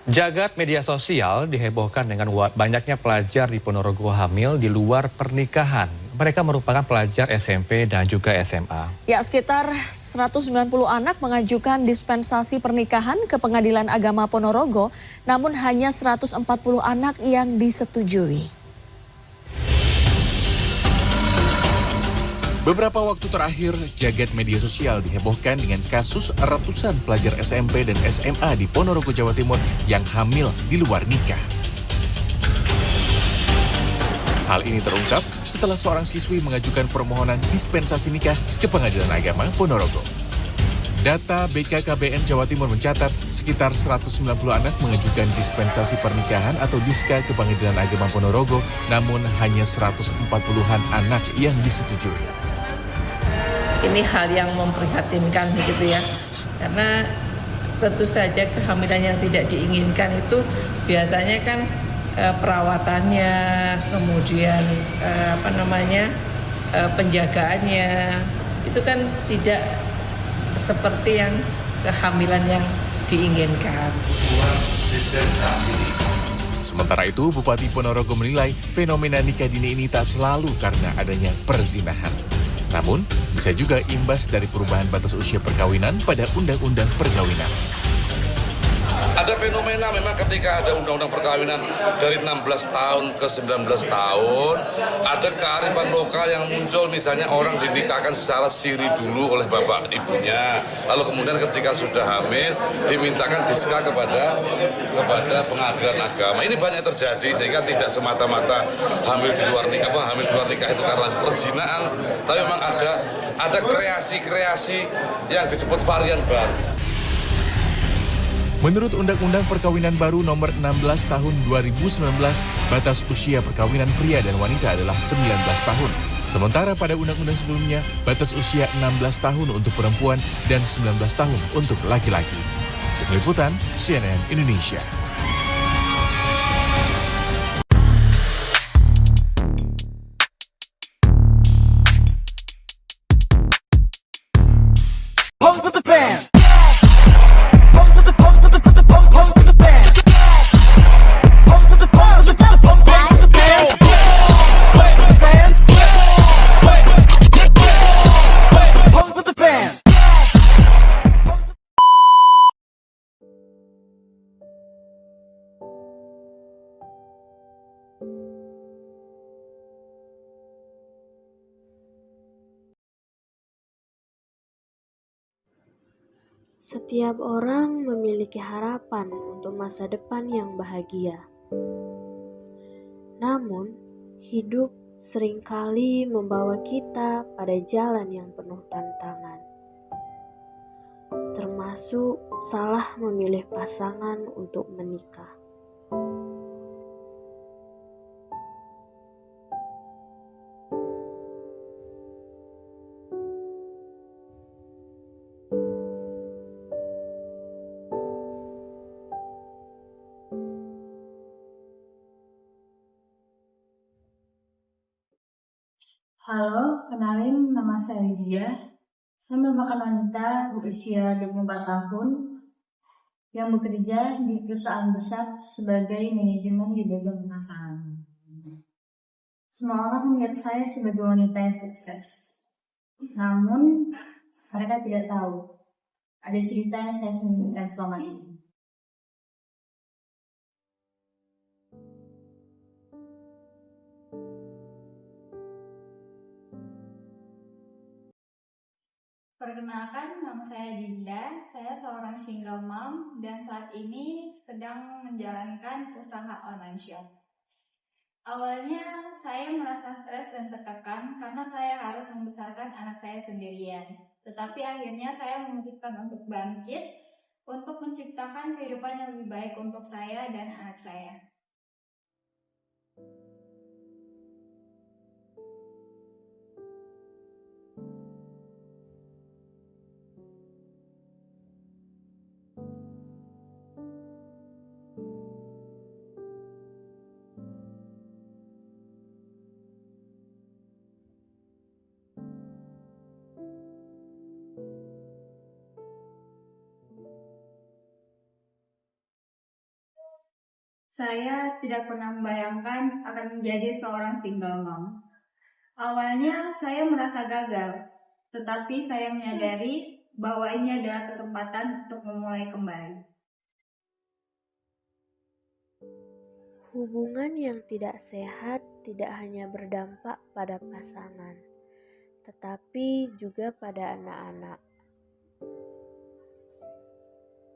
Jagat media sosial dihebohkan dengan banyaknya pelajar di Ponorogo hamil di luar pernikahan. Mereka merupakan pelajar SMP dan juga SMA. Ya, sekitar 190 anak mengajukan dispensasi pernikahan ke Pengadilan Agama Ponorogo, namun hanya 140 anak yang disetujui. Beberapa waktu terakhir, jagat media sosial dihebohkan dengan kasus ratusan pelajar SMP dan SMA di Ponorogo, Jawa Timur yang hamil di luar nikah. Hal ini terungkap setelah seorang siswi mengajukan permohonan dispensasi nikah ke Pengadilan Agama Ponorogo. Data BKKBN Jawa Timur mencatat sekitar 190 anak mengajukan dispensasi pernikahan atau diska ke Pengadilan Agama Ponorogo, namun hanya 140-an anak yang disetujui. Ini hal yang memprihatinkan begitu ya, karena tentu saja kehamilan yang tidak diinginkan itu biasanya kan perawatannya, kemudian penjagaannya itu kan tidak seperti yang kehamilan yang diinginkan. Sementara itu, Bupati Ponorogo menilai fenomena nikah dini ini tak selalu karena adanya perzinahan. Namun, bisa juga imbas dari perubahan batas usia perkawinan pada Undang-Undang Perkawinan. Ada fenomena memang ketika ada undang-undang perkawinan dari 16 tahun ke 19 tahun, ada kearifan lokal yang muncul, misalnya orang dinikahkan secara siri dulu oleh bapak ibunya, lalu kemudian ketika sudah hamil dimintakan diska kepada pengadilan agama. Ini banyak terjadi sehingga tidak semata-mata hamil di luar nikah itu karena perzinahan, tapi memang ada kreasi-kreasi yang disebut varian baru. Menurut Undang-Undang Perkawinan Baru Nomor 16 Tahun 2019, batas usia perkawinan pria dan wanita adalah 19 tahun. Sementara pada undang-undang sebelumnya, batas usia 16 tahun untuk perempuan dan 19 tahun untuk laki-laki. Tim Liputan, CNN Indonesia. Setiap orang memiliki harapan untuk masa depan yang bahagia. Namun, hidup seringkali membawa kita pada jalan yang penuh tantangan. Termasuk salah memilih pasangan untuk menikah. Halo, kenalin nama saya Lydia. Saya merupakan wanita berusia 24 tahun yang bekerja di perusahaan besar sebagai manajemen di bagian pemasaran. Semua orang melihat saya sebagai wanita yang sukses. Namun, mereka tidak tahu ada cerita yang saya sembunyikan selama ini. Perkenalkan, nama saya Dinda. Saya seorang single mom dan saat ini sedang menjalankan usaha online shop. Awalnya saya merasa stres dan tertekan karena saya harus membesarkan anak saya sendirian. Tetapi akhirnya saya memutuskan untuk bangkit untuk menciptakan kehidupan yang lebih baik untuk saya dan anak saya. Saya tidak pernah membayangkan akan menjadi seorang single mom. Awalnya saya merasa gagal, tetapi saya menyadari bahwa ini adalah kesempatan untuk memulai kembali. Hubungan yang tidak sehat tidak hanya berdampak pada pasangan, tetapi juga pada anak-anak.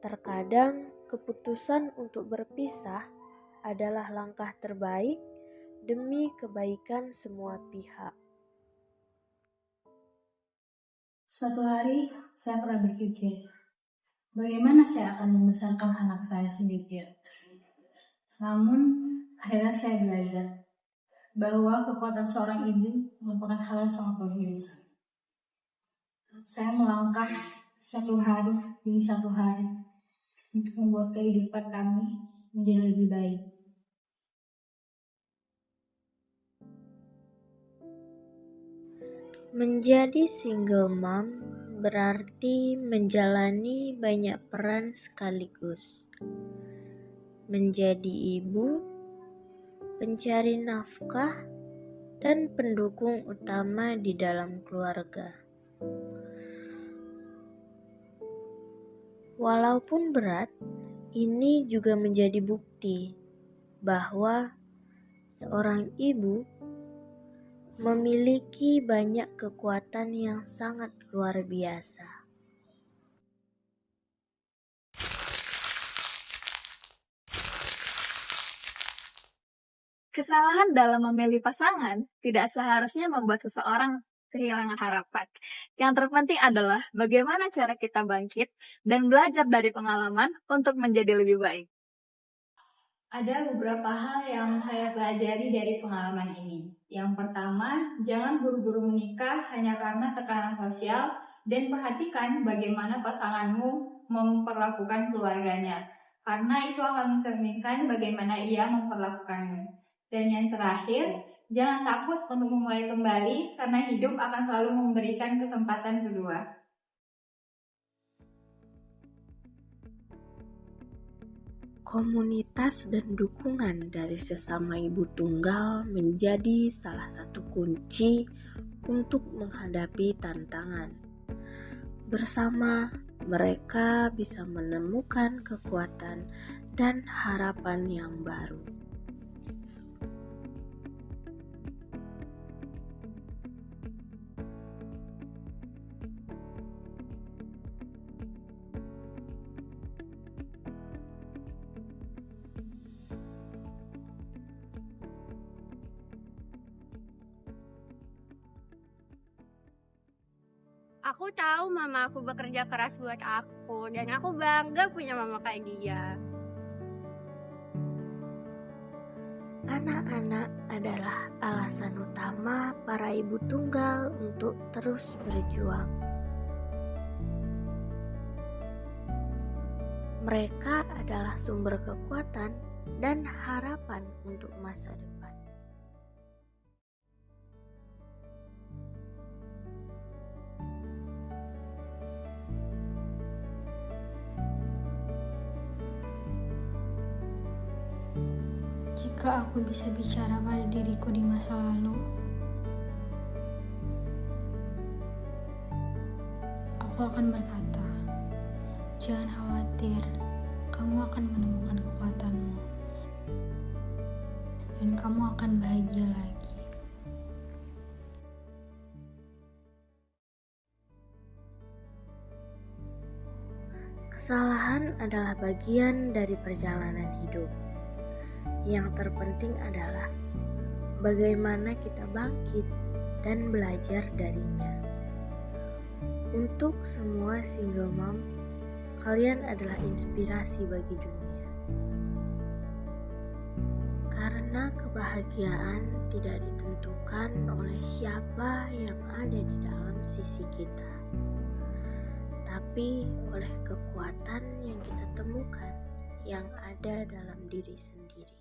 Terkadang keputusan untuk berpisah adalah langkah terbaik demi kebaikan semua pihak. Suatu hari saya pernah berpikir, bagaimana saya akan membesarkan anak saya sendiri. Namun akhirnya saya belajar bahwa kekuatan seorang ibu merupakan hal yang sangat luar biasa. Saya melangkah satu hari demi satu hari untuk membuat kehidupan kami menjadi lebih baik. Menjadi single mom berarti menjalani banyak peran sekaligus. Menjadi ibu, pencari nafkah, dan pendukung utama di dalam keluarga. Walaupun berat, ini juga menjadi bukti bahwa seorang ibu memiliki banyak kekuatan yang sangat luar biasa. Kesalahan dalam memilih pasangan tidak seharusnya membuat seseorang kehilangan harapan. Yang terpenting adalah bagaimana cara kita bangkit dan belajar dari pengalaman untuk menjadi lebih baik. Ada beberapa hal yang saya pelajari dari pengalaman ini. Yang pertama, jangan buru-buru menikah hanya karena tekanan sosial dan perhatikan bagaimana pasanganmu memperlakukan keluarganya. Karena itu akan mencerminkan bagaimana ia memperlakukanmu. Dan yang terakhir, jangan takut untuk memulai kembali karena hidup akan selalu memberikan kesempatan kedua. Komunitas dan dukungan dari sesama ibu tunggal menjadi salah satu kunci untuk menghadapi tantangan. Bersama, mereka bisa menemukan kekuatan dan harapan yang baru. Aku tahu mama aku bekerja keras buat aku dan aku bangga punya mama kayak dia. Anak-anak adalah alasan utama para ibu tunggal untuk terus berjuang. Mereka adalah sumber kekuatan dan harapan untuk masa depan. Jika aku bisa bicara pada diriku di masa lalu, aku akan berkata, jangan khawatir, kamu akan menemukan kekuatanmu, dan kamu akan bahagia lagi. Kesalahan adalah bagian dari perjalanan hidup. Yang terpenting adalah bagaimana kita bangkit dan belajar darinya. Untuk semua single mom, kalian adalah inspirasi bagi dunia. Karena kebahagiaan tidak ditentukan oleh siapa yang ada di dalam sisi kita, tapi oleh kekuatan yang kita temukan yang ada dalam diri sendiri.